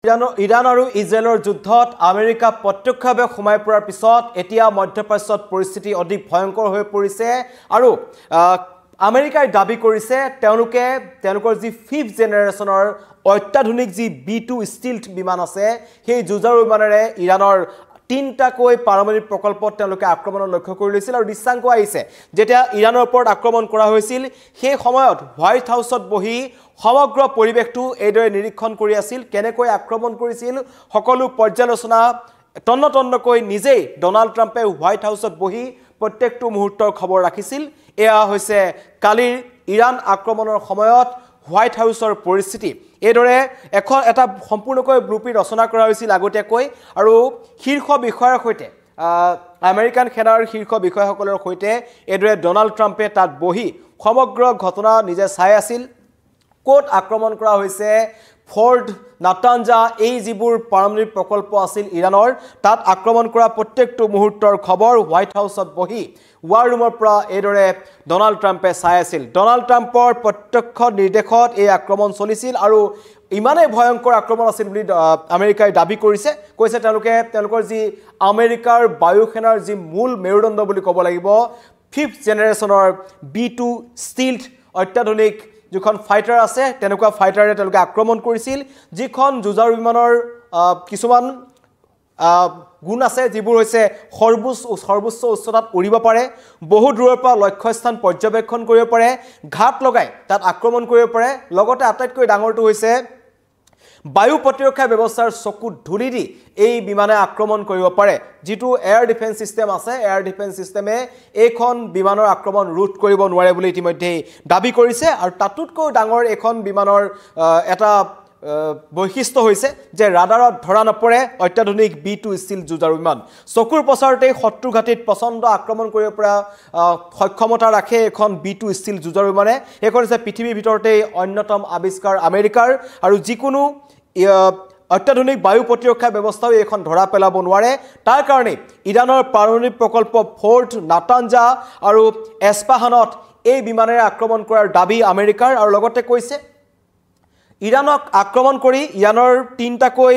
Iran আৰু ইজৰাইলৰ যুদ্ধত আমেৰিকা প্ৰত্যক্ষভাৱে সোমাই পৰাৰ পিছত এতিয়া মধ্যপ্ৰাচ্যত পৰিস্থিতি অধিক ভয়ংকৰ হৈ পৰিছে আৰু আমেৰিকাই দাবী কৰিছে তেওঁলোকৰ যি 5th জেনেৰেশ্যনৰ অত্যাধুনিক যি B2 ষ্টিলথ বিমান আছে সেই যুঁজাৰু বিমানেৰে ইৰাণৰ 3টাকৈ পাৰমাণৱিক প্ৰকল্পত তেওঁলোকে আক্ৰমণৰ লক্ষ্য কৰি লৈছিল আৰু দৃশ্যাংক আহিছে যেতিয়া ইৰাণৰ ওপৰত আক্ৰমণ কৰা হৈছিল সেই সময়ত হোৱাইট হাউচত বহি সমগ্ৰ পৰিৱেশটো এইদৰে নিৰীক্ষণ কৰি আছিল কেনেকৈ আক্ৰমণ কৰিছিল সকলো পৰ্যালোচনা তন্নতন্নকৈ নিজেই ডনাল্ড ট্ৰাম্পে হোৱাইট হাউচত বহি প্ৰত্যেকটো মুহূৰ্তৰ খবৰ ৰাখিছিল এয়া হৈছে কালিৰ ইৰাণ আক্ৰমণৰ সময়ত হোৱাইট হাউচৰ পৰিস্থিতি এইদৰে এটা সম্পূৰ্ণকৈ ব্লুপ্ৰিণ্ট ৰচনা কৰা হৈছিল আগতীয়াকৈ আৰু শীৰ্ষ বিষয়াৰ সৈতে আমেৰিকান সেনাৰ শীৰ্ষ বিষয়াসকলৰ সৈতে এইদৰে ডনাল্ড ট্ৰাম্পে তাত বহি সমগ্ৰ ঘটনা নিজে চাই আছিল কোট আক্ৰমণ কৰা হৈছে ফৰ্ড নাটাঞ্জা এই যিবোৰ পাৰমাণৱিক প্ৰকল্প আছিল ইৰাণৰ তাত আক্ৰমণ কৰা প্ৰত্যেকটো মুহূৰ্তৰ খবৰ হোৱাইট হাউচত বহি ৱাৰ ৰুমৰ পৰা এইদৰে ডনাল্ড ট্ৰাম্পে চাই আছিল ডনাল্ড ট্ৰাম্পৰ প্ৰত্যক্ষ নিৰ্দেশত এই আক্ৰমণ চলিছিল আৰু ইমানেই ভয়ংকৰ আক্ৰমণ আছিল বুলি আমেৰিকাই দাবী কৰিছে কৈছে তেওঁলোকৰ যি আমেৰিকাৰ বায়ুসেনাৰ যি মূল মেৰুদণ্ড বুলি ক'ব লাগিব 5th জেনেৰেশ্যনৰ B2 ষ্টিলথ অত্যাধুনিক যিখন ফাইটাৰ আছে তেনেকুৱা ফাইটাৰে তেওঁলোকে আক্ৰমণ কৰিছিল যিখন যুঁজাৰু বিমানৰ কিছুমান গুণ আছে যিবোৰ হৈছে সৰ্বোচ্চ উচ্চতাত উৰিব পাৰে বহু দূৰৰ পৰা লক্ষ্যস্থান পৰ্যবেক্ষণ কৰিব পাৰে ঘাট লগাই তাত আক্ৰমণ কৰিব পাৰে লগতে আটাইতকৈ ডাঙৰটো হৈছে বায়ু প্ৰতিৰক্ষা ব্যৱস্থাৰ চকুত ধুলি দি এই বিমানে আক্ৰমণ কৰিব পাৰে যেটো এয়াৰ ডিফেন্স সিস্টেম আছে এয়াৰ ডিফেন্স সিস্টেমে এইখন বিমানৰ আক্ৰমণ ৰোধ কৰিব নোৱাৰে বুলি ইতিমধ্যে দাবী কৰিছে আৰু তাতোতকৈ ডাঙৰ এখন বিমানৰ এটা বৈশিষ্ট্য হৈছে যে ৰাডাৰত ধৰা নপৰে অত্যাধুনিক B2 ষ্টিল যুঁজাৰু বিমান চকুৰ পছৰতে শত্ৰু ঘাটিত পছন্দ আক্ৰমণ কৰিব পৰা সক্ষমতা ৰাখে এখন B2 ষ্টিল যুঁজাৰু বিমানে এখন হৈছে পৃথিৱীৰ ভিতৰতে অন্যতম আৱিষ্কাৰ আমেৰিকাৰ আৰু যিকোনো অত্যাধুনিক বায়ু প্ৰতিৰক্ষা ব্যৱস্থাও এখন ধৰা পেলাব নোৱাৰে তাৰ কাৰণে ইৰাণৰ পাৰমাণৱিক প্ৰকল্প ফৰ্ড নাটাঞ্জা আৰু এছপাহানত এই বিমানেৰে আক্ৰমণ কৰাৰ দাবী আমেৰিকাৰ আৰু লগতে কৈছে ইৰাণক আক্ৰমণ কৰি ইৰাণৰ 3টাকৈ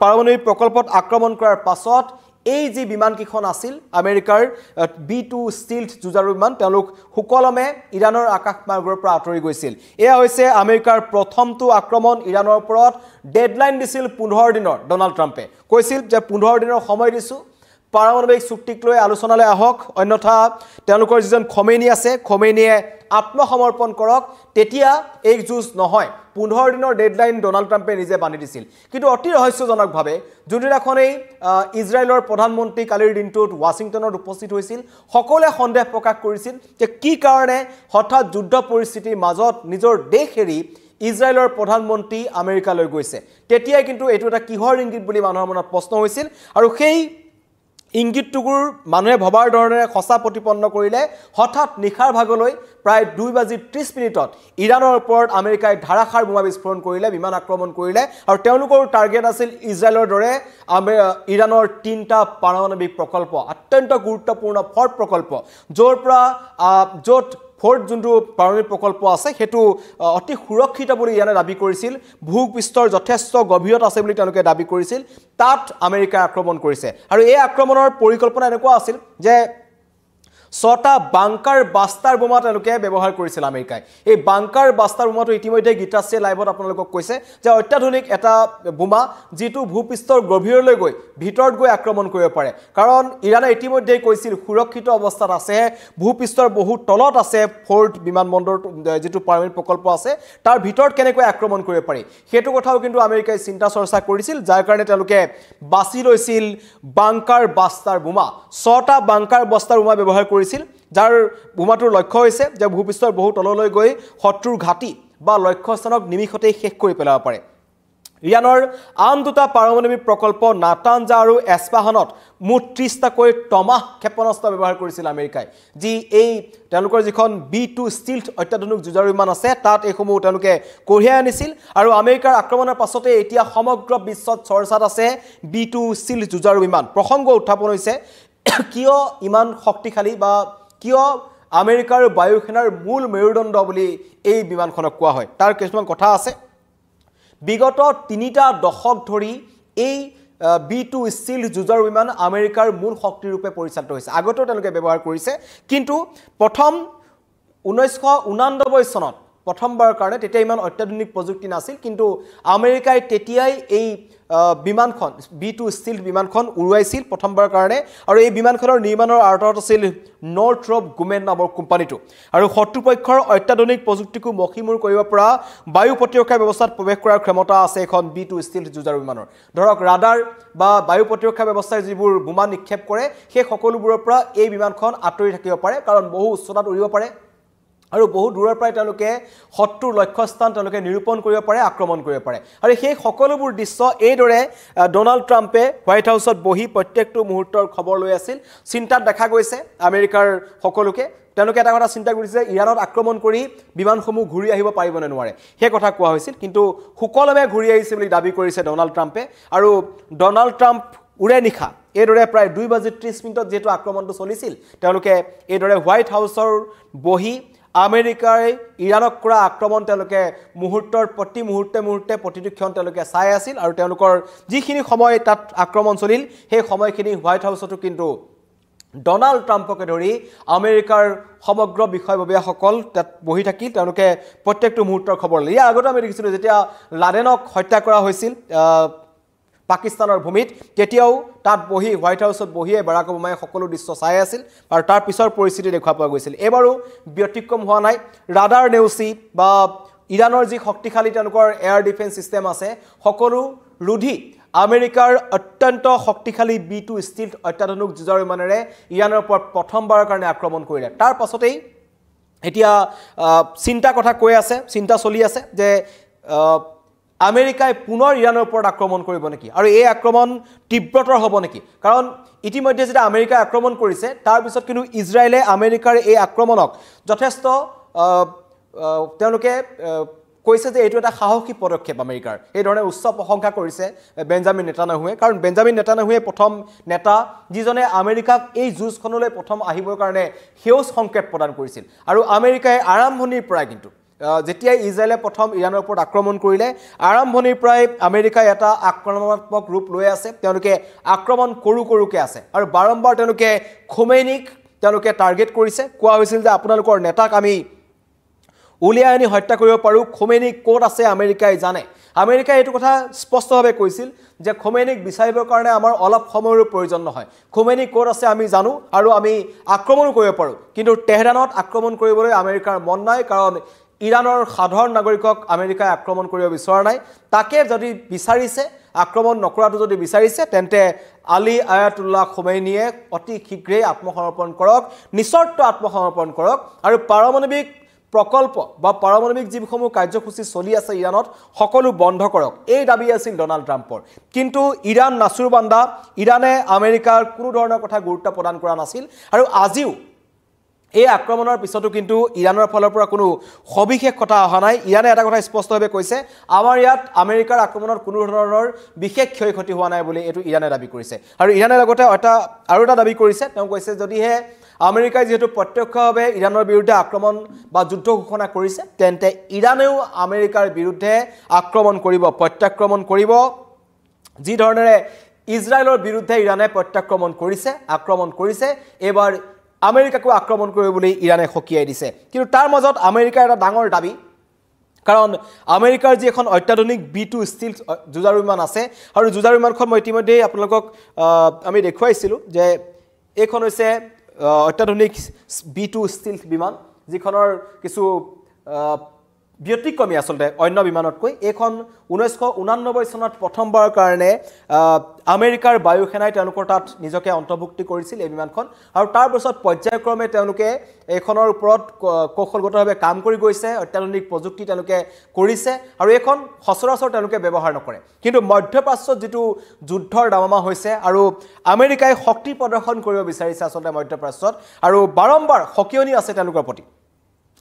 পাৰমাণৱিক প্ৰকল্পত আক্ৰমণ কৰাৰ পাছত এই যি বিমান কিখন আছিল আমেৰিকাৰ B2 ষ্টিলথ যুঁজাৰু বিমান তেওঁলোক সুকলমে ইৰাণৰ আকাশমাৰ্গৰ পৰা আঁতৰি গৈছিল এয়া হৈছে আমেৰিকাৰ প্ৰথমটো আক্ৰমণ ইৰাণৰ ওপৰত ডেডলাইন দিছিল 15 দিনৰ ডনাল্ড ট্ৰাম্পে কৈছিল যে 15 দিনৰ সময় দিছো পাৰমাণৱিক চুক্তিক লৈ আলোচনালৈ আহক অন্যথা তেওঁলোকৰ যিজন খমেনি আছে খমেনিয়ে আত্মসমৰ্পণ কৰক তেতিয়া এক যুঁজ নহয় 15 দিনৰ ডেডলাইন ডনাল্ড ট্ৰাম্পে নিজে বান্ধি দিছিল কিন্তু অতি ৰহস্যজনকভাৱে যোনদিনাখনেই ইজৰাইলৰ প্ৰধানমন্ত্ৰী কালিৰ দিনটোত ৱাশ্বিংটনত উপস্থিত হৈছিল সকলোৱে সন্দেহ প্ৰকাশ কৰিছিল যে কি কাৰণে হঠাৎ যুদ্ধ পৰিস্থিতিৰ মাজত নিজৰ দেশ এৰি ইজৰাইলৰ প্ৰধানমন্ত্ৰী আমেৰিকালৈ গৈছে তেতিয়াই কিন্তু এইটো এটা কিহৰ ইংগিত বুলি মানুহৰ মনত প্ৰশ্ন হৈছিল আৰু সেই ইংগিতটোৰ মানুহে ভবাৰ ধৰণে খসা প্ৰতিপন্ন কৰিলে হঠাৎ নিখাৰ ভাগলৈ প্ৰায় 2:30 ইৰাণৰ ওপৰত আমেৰিকাই ধাৰাসাৰ বোমা বিস্ফোৰণ কৰিলে বিমান আক্ৰমণ কৰিলে আৰু তেওঁলোকৰ টাৰ্গেট আছিল ইজৰাইলৰ দৰে ইৰাণৰ 3টা পাৰমাণৱিক প্ৰকল্প অত্যন্ত গুৰুত্বপূৰ্ণ ফৰ্ড প্ৰকল্প য'ত ফৰ্ড যোনটো পাৰমাণৱিক প্ৰকল্প আছে হেতু অতি সুৰক্ষিত বুলি ইৰাণে দাবী কৰিছিল ভূপৃষ্ঠৰ যথেষ্ট গভীৰত আছে বুলি তেওঁলোকে দাবী কৰিছিল তাত আমেৰিকাই আক্ৰমণ কৰিছে আৰু এই আক্ৰমণৰ পৰিকল্পনা এনেকুৱা আছিল যে 6টা বাংকাৰ বাস্টাৰ বোমা তেওঁলোকে ব্যৱহাৰ কৰিছিল আমেৰিকাই এই বাংকাৰ বাস্টাৰ বোমাটো ইতিমধ্যে গীতাশ্ৰী লাইভত আপোনালোকক কৈছে যে অত্যাধুনিক এটা বোমা যেটো ভূপৃষ্ঠৰ গভীৰলৈ গৈ ভিতৰত গৈ আক্ৰমণ কৰিব পাৰে কাৰণ ইৰাণে ইতিমধ্যে কৈছিল সুৰক্ষিত অৱস্থাত আছে ভূপৃষ্ঠৰ বহু তলত আছে ফৰ্ড বিমানবন্দৰ যেটো পাৰমাণৱিক প্ৰকল্প আছে তাৰ ভিতৰত কেনেকৈ আক্ৰমণ কৰিব পাৰি হেতু কথাও কিন্তু আমেৰিকাই চিন্তা চৰ্চা কৰিছিল যাৰ কাৰণে তেওঁলোকে বাছি লৈছিল বাংকাৰ বাস্টাৰ বোমা 6টা বাংকাৰ বাস্টাৰ বোমা ব্যৱহাৰ কৰিছিল যাৰ বোমাটোৰ লক্ষ্য হৈছে যে ভূপৃষ্ঠৰ বহু তললৈ গৈ শত্ৰুৰ ঘাটি বা লক্ষ্যস্থানক নিমিষতেই শেষ কৰি পেলাব পাৰে ইৰাণৰ আন দুটা পাৰমাণৱিক প্ৰকল্প নাটাঞ্জা আৰু এছপাহানত মুঠ 30টাকৈ টমাহ ক্ষেপণাস্ত্ৰ ব্যৱহাৰ কৰিছিল আমেৰিকাই যি এই তেওঁলোকৰ যিখন B2 ষ্টিলথ অত্যাধুনিক যুঁজাৰু বিমান আছে তাত এইসমূহ তেওঁলোকে কঢ়িয়াই আনিছিল আৰু আমেৰিকাৰ আক্ৰমণৰ পাছতে এতিয়া সমগ্ৰ বিশ্বত চৰ্চাত আছে B2 ষ্টিলথ যুঁজাৰু বিমান প্ৰসংগ উত্থাপন হৈছে কিয় ইমান শক্তিশালী বা কিয় আমেৰিকাৰ বায়ুসেনাৰ মূল মেৰুদণ্ড বুলি এই বিমানখনক কোৱা হয় তাৰ কিছুমান কথা আছে বিগত 3টা দশক ধৰি এই B2 ষ্টিল যুঁজৰ বিমান আমেৰিকাৰ মূল শক্তি ৰূপে পৰিচালিত হৈছে আগতেও তেওঁলোকে ব্যৱহাৰ কৰিছে কিন্তু প্ৰথম 1989 চনত প্ৰথমবাৰৰ কাৰণে তেতিয়া ইমান অত্যাধুনিক প্ৰযুক্তি নাছিল কিন্তু আমেৰিকাই তেতিয়াই এই বিমানখন B2 ষ্টিল বিমানখন উৰুৱাইছিল প্ৰথমবাৰৰ কাৰণে আৰু এই বিমানখনৰ নিৰ্মাণৰ আঁৰত আছিল নৰ্থৰপ গুমেন নামৰ কোম্পানীটো আৰু শত্ৰুপক্ষৰ অত্যাধুনিক প্ৰযুক্তিকো মখিমূৰ কৰিব পৰা বায়ু প্ৰতিৰক্ষা ব্যৱস্থাত প্ৰৱেশ কৰাৰ ক্ষমতা আছে এখন B2 ষ্টিল যুঁজৰ বিমানৰ ধৰক ৰাডাৰ বা বায়ু প্ৰতিৰক্ষা ব্যৱস্থাৰ যিবোৰ বোমা নিক্ষেপ কৰে সেই সকলোবোৰৰ পৰা এই বিমানখন আঁতৰি থাকিব পাৰে কাৰণ বহু উচ্চতাত উৰিব পাৰে আৰু বহু দূৰৰ পৰা তেওঁলোকে শত্ৰুৰ লক্ষ্যস্থান তেওঁলোকে নিৰূপণ কৰিব পাৰে আক্ৰমণ কৰিব পাৰে আৰু সেই সকলোবোৰ দৃশ্য এইদৰে ডোনাল্ড ট্ৰাম্পে হোৱাইট হাউচত বহি প্ৰত্যেকটো মুহূৰ্তৰ খবৰ লৈ আছিল চিন্তাত দেখা গৈছে আমেৰিকাৰ সকলোকে তেওঁলোকে এটা কথা চিন্তা কৰিছে ইৰাণত আক্ৰমণ কৰি বিমানসমূহ ঘূৰি আহিব পাৰিব নে নোৱাৰে সেই কথা কোৱা হৈছিল কিন্তু সুকলমে ঘূৰি আহিছে বুলি দাবী কৰিছে ডোনাল্ড ট্ৰাম্পে আৰু ডোনাল্ড ট্ৰাম্প উৰে নিশা এইদৰে প্ৰায় 2:30 যেটো আক্ৰমণটো চলিছিল তেওঁলোকে এইদৰে হোৱাইট হাউচৰ বহি আমেৰিকাৰ ইৰাণক কৰা আক্ৰমণ তেওঁলোকে মুহূৰ্তৰ প্ৰতি মুহূৰ্তে প্ৰতিটো ক্ষণ তেওঁলোকে চাই আছিল আৰু তেওঁলোকৰ যিখিনি সময় তাত আক্ৰমণ চলিল সেই সময়খিনি হোৱাইট হাউচতো কিন্তু ডোনাল্ড ট্ৰাম্পকে ধৰি আমেৰিকাৰ সমগ্ৰ বিষয়ববীয়াসকল তাত বহি থাকি তেওঁলোকে প্ৰত্যেকটো মুহূৰ্তৰ খবৰ লৈ আগতে আমি দেখিছিলোঁ যেতিয়া লাডেনক হত্যা কৰা হৈছিল পাকিস্তানৰ ভূমিত তেতিয়াও তাত বহি হোৱাইট হাউচত বহিয়ে বাৰাক ওবামাই সকলো দৃশ্য চাই আছিল আৰু তাৰ পিছৰ পৰিস্থিতি দেখা পোৱা গৈছিল এবাৰো ব্যতিক্ৰম হোৱা নাই ৰাডাৰ নেউচি বা ইৰাণৰ যি শক্তিশালী তেওঁলোকৰ এয়াৰ ডিফেন্স সিস্টেম আছে সকলো ৰুধি আমেৰিকাৰ অত্যন্ত শক্তিশালী B2 ষ্টিল অত্যাধুনিক যুঁজৰ বিমানেৰে ইৰাণৰ ওপৰত প্ৰথমবাৰৰ কাৰণে আক্ৰমণ কৰিলে তাৰ পাছতেই এতিয়া চিন্তা কথা কৈ আছে চিন্তা চলি আছে যে আমেৰিকাই পুনৰ ইৰাণৰ ওপৰত আক্ৰমণ কৰিব নেকি আৰু এই আক্ৰমণ তীব্ৰতৰ হ'ব নেকি কাৰণ ইতিমধ্যে যেটা আমেৰিকাই আক্ৰমণ কৰিছে তাৰ পিছত কিন্তু ইজৰাইলে আমেৰিকাৰ এই আক্ৰমণক যথেষ্ট তেওঁলোকে কৈছে যে এইটো এটা সাহসী পদক্ষেপ আমেৰিকাৰ এই ধৰণে উচ্চ প্ৰশংসা কৰিছে বেঞ্জামিন নেতানয়াহুৱে কাৰণ বেঞ্জামিন নেতানয়াহুৱে প্ৰথম নেতা যিজনে আমেৰিকাক এই যুঁজখনলৈ প্ৰথম আহিবৰ কাৰণে সেউজ সংকেত প্ৰদান কৰিছিল আৰু আমেৰিকাই আৰম্ভণিৰ পৰা কিন্তু যেতিয়া ইজৰাইলে প্ৰথম ইৰাণৰ ওপৰত আক্ৰমণ কৰিলে আৰম্ভণিৰ পৰাই আমেৰিকাই এটা আক্ৰমণাত্মক ৰূপ লৈ আছে তেওঁলোকে আক্ৰমণ কৰোকে আছে আৰু বাৰম্বাৰ তেওঁলোকে খোমেনিক তেওঁলোকে টাৰ্গেট কৰিছে কোৱা হৈছিল যে আপোনালোকৰ নেতাক আমি উলিয়াই আনি হত্যা কৰিব পাৰো খোমেনি কোট আছে আমেৰিকাই জানে আমেৰিকাই এইটো কথা স্পষ্টভাৱে কৈছিল যে খোমেনিক বিচাৰিবৰ কাৰণে আমাৰ অলপ সময়ৰ প্ৰয়োজন নহয় খোমেনি কোট আছে আমি জানো আৰু আমি আক্ৰমণ কৰিব পাৰো কিন্তু তেহৰানত আক্ৰমণ কৰিবলৈ আমেৰিকাৰ মন নাই কাৰণ ইৰাণৰ সাধাৰণ নাগৰিকক আমেৰিকাই আক্ৰমণ কৰিব বিচৰা নাই তাকে যদি বিচাৰিছে আক্ৰমণ নকৰাটো যদি বিচাৰিছে তেন্তে আলী আয়াতুল্লাহ খোমেনিয়ে অতি শীঘ্ৰেই আত্মসমৰ্পণ কৰক নিশ্চৰ্ত আত্মসমৰ্পণ কৰক আৰু পাৰমাণৱিক প্ৰকল্প বা পাৰমাণৱিক যিসমূহ কাৰ্যসূচী চলি আছে ইৰাণত সকলো বন্ধ কৰক এই দাবী আছিল ডোনাল্ড ট্ৰাম্পৰ কিন্তু ইৰাণ নাচুৰবান্দা ইৰাণে আমেৰিকাৰ কোনো ধৰণৰ কথা গুৰুত্ব প্ৰদান কৰা নাছিল আৰু আজিও এই আক্ৰমণৰ পিছতো কিন্তু ইৰাণৰ ফালৰ পৰা কোনো সবিশেষ কথা অহা নাই ইৰাণে এটা কথা স্পষ্টভাৱে কৈছে আমাৰ ইয়াত আমেৰিকাৰ আক্ৰমণৰ কোনো ধৰণৰ বিশেষ ক্ষয়ক্ষতি হোৱা নাই বুলি এটো ইৰাণে দাবী কৰিছে আৰু ইৰাণে লগতে আৰু এটা দাবী কৰিছে তেওঁ কৈছে যদিহে আমেৰিকাই যেহেতু প্ৰত্যক্ষভাৱে ইৰাণৰ বিৰুদ্ধে আক্ৰমণ বা যুদ্ধ ঘোষণা কৰিছে তেন্তে ইৰাণেও আমেৰিকাৰ বিৰুদ্ধে আক্ৰমণ কৰিব প্ৰত্যাক্ৰমণ কৰিব যি ধৰণেৰে ইজৰাইলৰ বিৰুদ্ধে ইৰাণে প্ৰত্যাক্ৰমণ কৰিছে আক্ৰমণ কৰিছে এবাৰ আমেৰিকাকো আক্ৰমণ কৰিব বুলি ইৰাণে হকিয়াই দিছে কিন্তু তাৰ মাজত আমেৰিকাৰ এটা ডাঙৰ দাবী কাৰণ আমেৰিকাৰ যি এখন অত্যাধুনিক B2 ষ্টিল যুঁজাৰ বিমান আছে আৰু যুঁজাৰ বিমানখন মই ইতিমধ্যে আপোনালোকক আমি দেখুৱাইছিলোঁ যে এইখন হৈছে অত্যাধুনিক B2 ষ্টিল বিমান যিখনৰ কিছু ব্যতিক্ৰমী আসলতে অন্য বিমানতকৈ এইখন 1989 চনত প্ৰথমবাৰৰ কাৰণে আমেৰিকাৰ বায়ু সেনাই তেওঁলোকৰ তাত নিজকে অন্তৰ্ভুক্তি কৰিছিল এই বিমানখন আৰু তাৰ পিছত পৰ্যায়ক্ৰমে তেওঁলোকে এইখনৰ ওপৰত কৌশলগতভাৱে কাম কৰি গৈছে অত্যাধুনিক প্ৰযুক্তি তেওঁলোকে কৰিছে আৰু এইখন সচৰাচৰ তেওঁলোকে ব্যৱহাৰ নকৰে কিন্তু মধ্যপ্ৰাচ্যত যেটো যুদ্ধৰ দামামা হৈছে আৰু আমেৰিকাই শক্তি প্ৰদৰ্শন কৰিব বিচাৰিছে আসলতে মধ্যপ্ৰাচ্যত আৰু বাৰম্বাৰ হকিয়নি আছে তেওঁলোকৰ প্ৰতি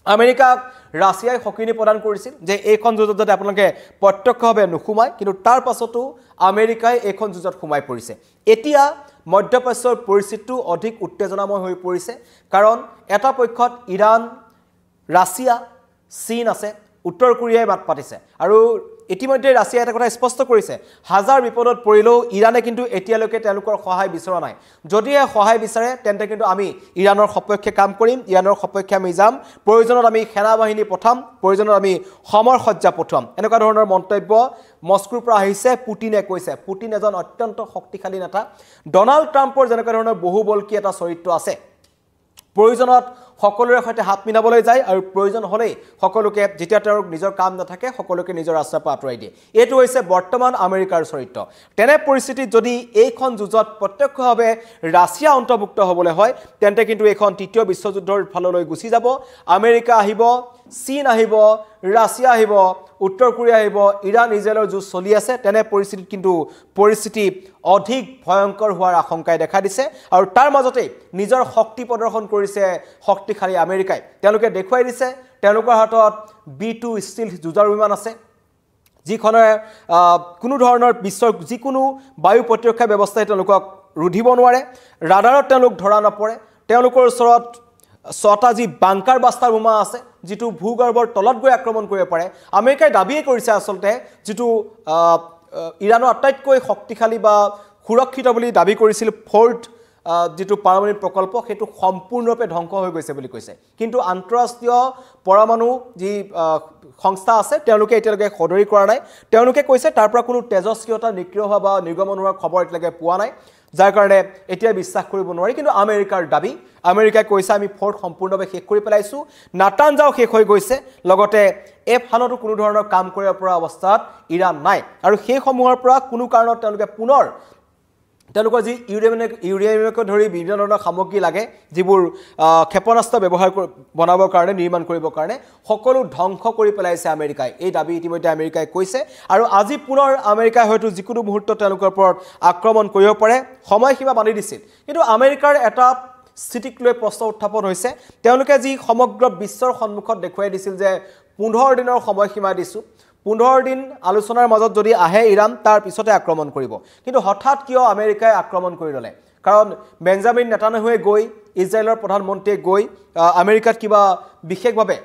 আমেৰিকাক ৰাছিয়াই হকিনি প্ৰদান কৰিছিল যে এইখন যুদ্ধত যাতে আপোনালোকে প্ৰত্যক্ষভাৱে নুখুমায় কিন্তু তাৰ পাছতো আমেৰিকাই এইখন যুদ্ধত খুমাই পৰিছে এতিয়া মধ্যপ্ৰাচ্যৰ পৰিস্থিতিটো অধিক উত্তেজনাময় হৈ পৰিছে কাৰণ এটা পক্ষত ইৰাণ ৰাছিয়া চীন আছে উত্তৰ কোৰিয়াই মাত পাতিছে আৰু ইতিমধ্যে ৰাছিয়া এটা কথা স্পষ্ট কৰিছে হাজাৰ বিপদত পৰিলেও ইৰানে কিন্তু এতিয়ালৈকে তেওঁলোকৰ সহায় বিচৰা নাই যদিহে সহায় বিচাৰে তেন্তে কিন্তু আমি ইৰানৰ সপক্ষে কাম কৰিম ইৰানৰ সপক্ষে আমি যাম প্ৰয়োজনত আমি সেনা বাহিনী পঠাম প্ৰয়োজনত আমি সমৰ সজ্জা পঠাম এনেকুৱা ধৰণৰ মন্তব্য মস্কোৰ পৰা আহিছে পুটিনে কৈছে পুটিন এজন অত্যন্ত শক্তিশালী নেতা ডনাল্ড ট্ৰাম্পৰ যেনেকুৱা ধৰণৰ বহুবলকী এটা চৰিত্ৰ আছে প্ৰয়োজনত সকলোৰে সৈতে হাত মিলাবলৈ যায় আৰু প্ৰয়োজন হ'লেই সকলোকে যেতিয়া তেওঁৰ নিজৰ কাম নাথাকে সকলোকে নিজৰ ৰাস্তাৰ পৰা আঁতৰাই দিয়ে এইটো হৈছে বৰ্তমান আমেৰিকাৰ চৰিত্ৰ তেনে পৰিস্থিতিত যদি এইখন যুঁজত প্ৰত্যক্ষভাৱে ৰাছিয়া অন্তৰ্ভুক্ত হ'বলৈ হয় তেন্তে কিন্তু এইখন তৃতীয় বিশ্বযুদ্ধৰ ফাললৈ গুচি যাব আমেৰিকা আহিব চীন আহিব ৰাছিয়া আহিব উত্তৰ কোৰিয়া আহিব ইৰাণ ইজৰাইলৰ যুঁজ চলি আছে তেনে পৰিস্থিতিত কিন্তু পৰিস্থিতি অধিক ভয়ংকৰ হোৱাৰ আশংকাই দেখা দিছে আৰু তাৰ মাজতে নিজৰ শক্তি প্ৰদৰ্শন কৰিছে শক্তিশালী আমেৰিকাই তেওঁলোকে দেখুৱাই দিছে তেওঁলোকৰ হাতত B2 ষ্টিল যুঁজাৰু বিমান আছে যিখনে কোনো ধৰণৰ বিশ্বৰ যিকোনো বায়ু প্ৰতিৰক্ষা ব্যৱস্থাই তেওঁলোকক ৰুধিব নোৱাৰে ৰাডাৰত তেওঁলোক ধৰা নপৰে তেওঁলোকৰ ওচৰত ছটা যি বাংকাৰ বাস্তাৰ বোমা আছে যেটো ভূগৰ্ভৰ তলত গৈ আক্ৰমণ কৰিব পাৰে আমেৰিকাই দাবীয়ে কৰিছে আসলতে যেটো ইৰানৰ আটাইতকৈ শক্তিশালী বা সুৰক্ষিত বুলি দাবী কৰিছিল ফৰ্ট যেটো পাৰমাণবিক প্ৰকল্প হেতু সম্পূৰ্ণৰূপে ধ্বংস হৈ গৈছে বুলি কৈছে কিন্তু আন্তঃৰাষ্ট্ৰীয় পৰমাণু যি সংস্থা আছে তেওঁলোকে এতিয়ালৈকে সদৰি কৰা নাই তেওঁলোকে কৈছে তাৰ পৰা কোনো তেজস্ক্ৰিয়তা নিক্ৰিয় হোৱা বা নিৰ্গমন হোৱাৰ খবৰ এতিয়ালৈকে পোৱা নাই যাৰ কাৰণে এতিয়া বিশ্বাস কৰিব নোৱাৰি কিন্তু আমেৰিকাৰ দাবী আমেৰিকাই কৈছে আমি ফৰ্ট সম্পূৰ্ণভাৱে শেষ কৰি পেলাইছো নাটানজাও শেষ হৈ গৈছে লগতে এফানতো কোনো ধৰণৰ কাম কৰিব পৰা অৱস্থাত ইৰাণ নাই আৰু সেই সমূহৰ পৰা কোনো কাৰণত তেওঁলোকে পুনৰ তেওঁলোকৰ যি ইউৰেনিয়ামকে ধৰি বিভিন্ন ধৰণৰ সামগ্ৰী লাগে যিবোৰ ক্ষেপণাস্ত্ৰ ব্যৱহাৰ বনাবৰ কাৰণে নিৰ্মাণ কৰিবৰ কাৰণে সকলো ধ্বংস কৰি পেলাইছে আমেৰিকাই এই দাবী ইতিমধ্যে আমেৰিকাই কৈছে আৰু আজি পুনৰ আমেৰিকাই হয়তো যিকোনো মুহূৰ্তত তেওঁলোকৰ ওপৰত আক্ৰমণ কৰিব পাৰে সময়সীমা বান্ধি দিছিল কিন্তু আমেৰিকাৰ এটা স্থিতিক লৈ প্ৰশ্ন উত্থাপন হৈছে তেওঁলোকে যি সমগ্ৰ বিশ্বৰ সন্মুখত দেখুৱাই দিছিল যে 15 দিনৰ সময়সীমা দিছো 15 দিন আলোচনাৰ মাজত যদি আহে ইৰাণ তাৰ পিছতে আক্ৰমণ কৰিব কিন্তু হঠাৎ কিয় আমেৰিকাই আক্ৰমণ কৰি ললে কাৰণ বেঞ্জামিন নেতানয়াহুৱে গৈ ইজৰাইলৰ প্ৰধানমন্ত্ৰীয়ে গৈ আমেৰিকাত কিবা বিশেষভাৱে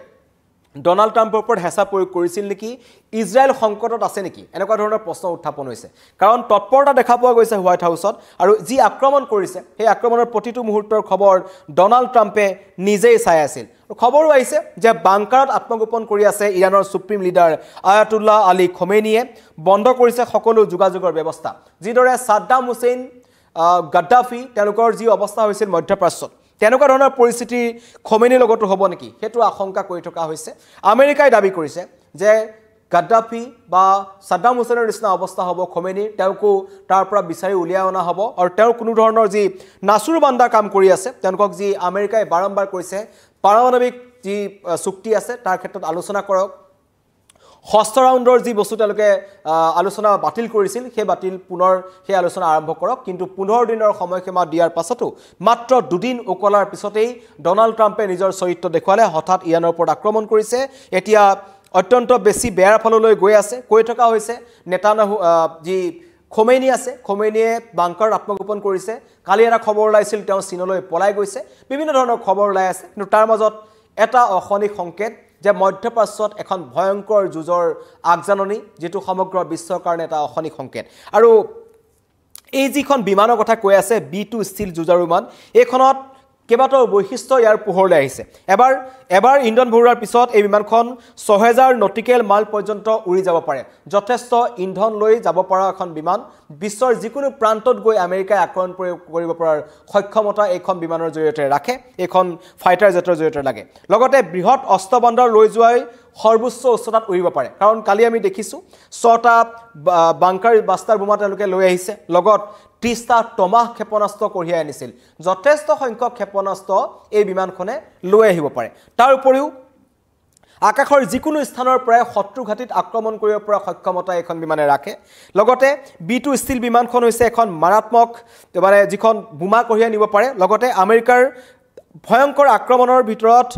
ডনাল্ড ট্ৰাম্পৰ ওপৰত হেঁচা প্ৰয়োগ কৰিছিল নেকি ইজৰাইল সংকটত আছে নেকি এনেকুৱা ধৰণৰ প্ৰশ্ন উত্থাপন হৈছে কাৰণ তৎপৰতা দেখা পোৱা গৈছে হোৱাইট হাউচত আৰু যি আক্ৰমণ কৰিছে সেই আক্ৰমণৰ প্ৰতিটো মুহূৰ্তৰ খবৰ ডনাল্ড ট্ৰাম্পে নিজেই চাই আছিল খবৰো আহিছে যে বাংকাৰত আত্মগোপন কৰি আছে ইৰানৰ সুপ্ৰিম লিডাৰ আয়াতুল্লাহ আলী খমেনীয়ে বন্ধ কৰিছে সকলো যোগাযোগৰ ব্যৱস্থা যিদৰে সাদ্দাম হুছেইন গাদ্দাফি তেওঁলোকৰ যি অৱস্থা হৈছিল মধ্যপ্ৰাচ্যত তেনেকুৱা ধৰণৰ পৰিস্থিতি খমেনীৰ লগতো হ'ব নেকি হেতু আশংকা কৰি থকা হৈছে আমেৰিকাই দাবী কৰিছে যে গাদ্দাফি বা সাদ্দাম হুছেইনৰ নিচিনা অৱস্থা হ'ব খমেনী তেওঁকো তাৰ পৰা বিচাৰি উলিয়াই অনা হ'ব আৰু তেওঁৰ কোনো ধৰণৰ যি নাচুৰ বান্দা কাম কৰি আছে তেওঁলোকক যি আমেৰিকাই বাৰম্বাৰ কৈছে পাৰমাণবিক যি চুক্তি আছে তাৰ ক্ষেত্ৰত আলোচনা কৰক ষষ্ঠ ৰাউণ্ডৰ যি বস্তু তেওঁলোকে আলোচনা বাতিল কৰিছিল সেই বাতিল পুনৰ সেই আলোচনা আৰম্ভ কৰক কিন্তু 15 দিনৰ সময়সীমা দিয়াৰ পাছতো মাত্ৰ দুদিন উকলাৰ পিছতেই ডনাল্ড ট্ৰাম্পে নিজৰ চৰিত্ৰ দেখুৱালে হঠাৎ ইৰানৰ ওপৰত আক্ৰমণ কৰিছে এতিয়া অত্যন্ত বেছি বেয়াৰ ফাললৈ গৈ আছে কৈ থকা হৈছে নেতানয়াহু যি খমেনী আছে খমেনীয়ে বাংকাৰত আত্মগোপন কৰিছে কালি এটা খবৰ ওলাইছিল তেওঁ চীনলৈ পলাই গৈছে বিভিন্ন ধৰণৰ খবৰ ওলাই আছে কিন্তু তাৰ মাজত এটা অখনিক সংকেত যে মধ্যপ্ৰাচ্যত এখন ভয়ংকৰ যুঁজৰ আগজাননী যেটো সমগ্ৰ বিশ্বৰ কাৰণে এটা অখনিক সংকেত আৰু এই যিখন বিমানৰ কথা কৈ আছে B2 ষ্টিল যুঁজাৰু বিমান এইখনত কেবাটাও বৈশিষ্ট্য ইয়াৰ পোহৰলৈ আহিছে এবাৰ ইন্ধন ভৰোৱাৰ পিছত এই বিমানখন 6000 নটিকেল মাইল পৰ্যন্ত উৰি যাব পাৰে যথেষ্ট ইন্ধন লৈ যাব পৰা এখন বিমান বিশ্বৰ যিকোনো প্ৰান্তত গৈ আমেৰিকাই আক্ৰমণ কৰিব পৰাৰ সক্ষমতা এইখন বিমানৰ জৰিয়তে ৰাখে এইখন ফাইটাৰ জেটৰ জৰিয়তে লাগে লগতে বৃহৎ অস্ত্ৰবন্দৰ লৈ যোৱাই সৰ্বোচ্চ উচ্চতাত উৰিব পাৰে কাৰণ কালি আমি দেখিছো 6টা বাংকাৰ বাস্তাৰ বোমা তেওঁলোকে লৈ আহিছে লগত 30টা টমাহ ক্ষেপণাস্ত্ৰ কঢ়িয়াই আনিছিল যথেষ্ট সংখ্যক ক্ষেপণাস্ত্ৰ এই বিমানখনে লৈ আহিব পাৰে তাৰ উপৰিও আকাশৰ যিকোনো স্থানৰ পৰাই শত্ৰু ঘাটিত আক্ৰমণ কৰিব পৰা সক্ষমতা এখন বিমানে ৰাখে লগতে B2 ষ্টিল বিমানখন হৈছে এখন মাৰাত্মক মানে যিখন বোমা কঢ়িয়াই নিব পাৰে লগতে আমেৰিকাৰ ভয়ংকৰ আক্ৰমণৰ ভিতৰত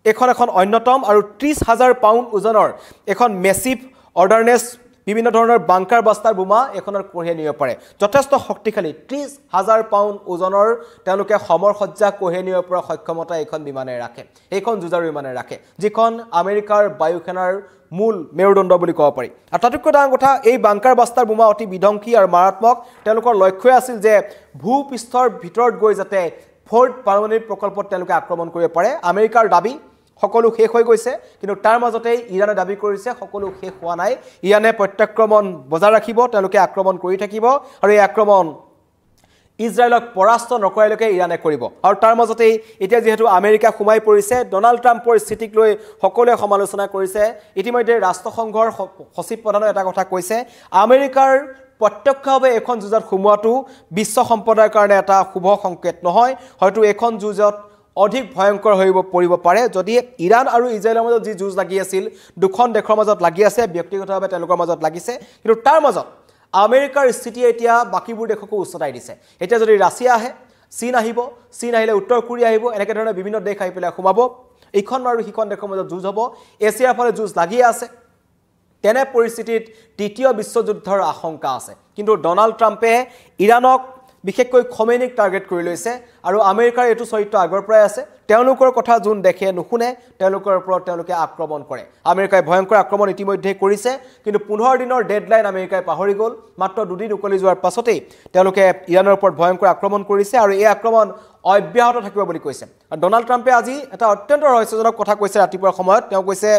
এখন অন্যতম আৰু 30,000 পাউণ্ড ওজনৰ এখন মেছিভ অৰ্ডাৰনেছ বিভিন্ন ধৰণৰ বাংকাৰ বাষ্টাৰ বোমা এখনৰ কঢ়িয়াই নিব পাৰে যথেষ্ট শক্তিশালী 30,000 পাউণ্ড ওজনৰ তেওঁলোকে সমৰসজ্জা কঢ়িয়াই নিব পৰা সক্ষমতা এখন বিমানে ৰাখে এইখন যুঁজাৰু বিমানে ৰাখে যিখন আমেৰিকাৰ বায়ুসেনাৰ মূল মেৰুদণ্ড বুলি ক'ব পাৰি আৰু তাতোকৈ ডাঙৰ কথা এই বাংকাৰ বাষ্টাৰ বোমা অতি বিধ্বংসী আৰু মাৰাত্মক তেওঁলোকৰ লক্ষ্যই আছিল যে ভূপৃষ্ঠৰ ভিতৰত গৈ যাতে ফৰ্ট পাৰমাণৱিক প্ৰকল্পত তেওঁলোকে আক্ৰমণ কৰিব পাৰে আমেৰিকাৰ দাবী সকলো শেষ হৈ গৈছে কিন্তু তাৰ মাজতে ইৰানে দাবী কৰিছে সকলো শেষ হোৱা নাই ইৰানে প্ৰত্যাক্ৰমণ বজাই ৰাখিব তেওঁলোকে আক্ৰমণ কৰি থাকিব আৰু এই আক্ৰমণ ইজৰাইলক পৰাস্ত নকৰালৈকে ইৰানে কৰিব আৰু তাৰ মাজতে এতিয়া যেহেতু আমেৰিকা সোমাই পৰিছে ডনাল্ড ট্ৰাম্পৰ স্থিতিক লৈ সকলোৱে সমালোচনা কৰিছে ইতিমধ্যে ৰাষ্ট্ৰসংঘৰ সচিব প্ৰধানে এটা কথা কৈছে আমেৰিকাৰ প্ৰত্যক্ষভাৱে এখন যুঁজত সোমোৱাটো বিশ্ব সম্প্ৰদায়ৰ কাৰণে এটা শুভ সংকেত নহয় হয়তো এখন যুঁজত অধিক ভয়ংকৰ হৈ পৰিব পাৰে যদি ইৰাণ আৰু ইজৰাইলৰ মাজত যি যুঁজ লাগি আছিল দুখন দেশৰ মাজত লাগি আছে ব্যক্তিগতভাৱে তেওঁলোকৰ মাজত লাগিছে কিন্তু তাৰ মাজত আমেৰিকাৰ স্থিতি এতিয়া বাকিবোৰ দেশকো উচ্চতাই দিছে এতিয়া যদি ৰাছিয়া আহে চীন আহিব চীন আহিলে উত্তৰ কোৰিয়া আহিব এনেকৈ ধৰণৰ বিভিন্ন দেশ আহি পেলাই সোমাব এইখন আৰু সিখন দেশৰ মাজত যুঁজ হ'ব এছিয়াৰ ফালে যুঁজ লাগি আছে তেনে পৰিস্থিতিত তৃতীয় বিশ্বযুদ্ধৰ আশংকা আছে কিন্তু ডনাল্ড ট্ৰাম্পে ইৰাণক বিশেষকৈ খমেনিক টাৰ্গেট কৰি লৈছে আৰু আমেৰিকাৰ এইটো চৰিত্ৰ আগৰ পৰাই আছে তেওঁলোকৰ কথা যোন দেখে নুশুনে তেওঁলোকৰ ওপৰত তেওঁলোকে আক্ৰমণ কৰে আমেৰিকাই ভয়ংকৰ আক্ৰমণ ইতিমধ্যে কৰিছে কিন্তু 15 দিনৰ ডেডলাইন আমেৰিকাই পাহৰি গ'ল মাত্ৰ দুদিন উকলি যোৱাৰ পাছতেই তেওঁলোকে ইৰাণৰ ওপৰত ভয়ংকৰ আক্ৰমণ কৰিছে আৰু এই আক্ৰমণ অব্যাহত থাকিব বুলি কৈছে আৰু ডনাল্ড ট্ৰাম্পে আজি এটা অত্যন্ত ৰহস্যজনক কথা কৈছে ৰাতিপুৱাৰ সময়ত তেওঁ কৈছে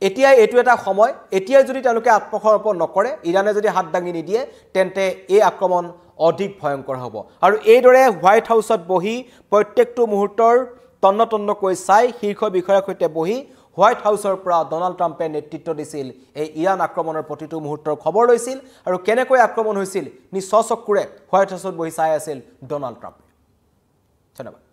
এতিয়াই এইটো এটা সময় এতিয়াই যদি তেওঁলোকে আত্মসমৰ্পণ নকৰে ইৰানে যদি হাত দাঙি নিদিয়ে তেন্তে এই আক্ৰমণ অধিক ভয়ংকৰ হ'ব আৰু এইদৰে হোৱাইট হাউচত বহি প্ৰত্যেকটো মুহূৰ্তৰ তন্নতন্নকৈ চাই শীৰ্ষ বিষয়াৰ সৈতে বহি হোৱাইট হাউচৰ পৰা ডনাল্ড ট্ৰাম্পে নেতৃত্ব দিছিল এই ইৰাণ আক্ৰমণৰ প্ৰতিটো মুহূৰ্তৰ খবৰ লৈছিল আৰু কেনেকৈ আক্ৰমণ হৈছিল নিজ স্বচকুৰে হোৱাইট হাউচত বহি চাই আছিল ডনাল্ড ট্ৰাম্পে ধন্যবাদ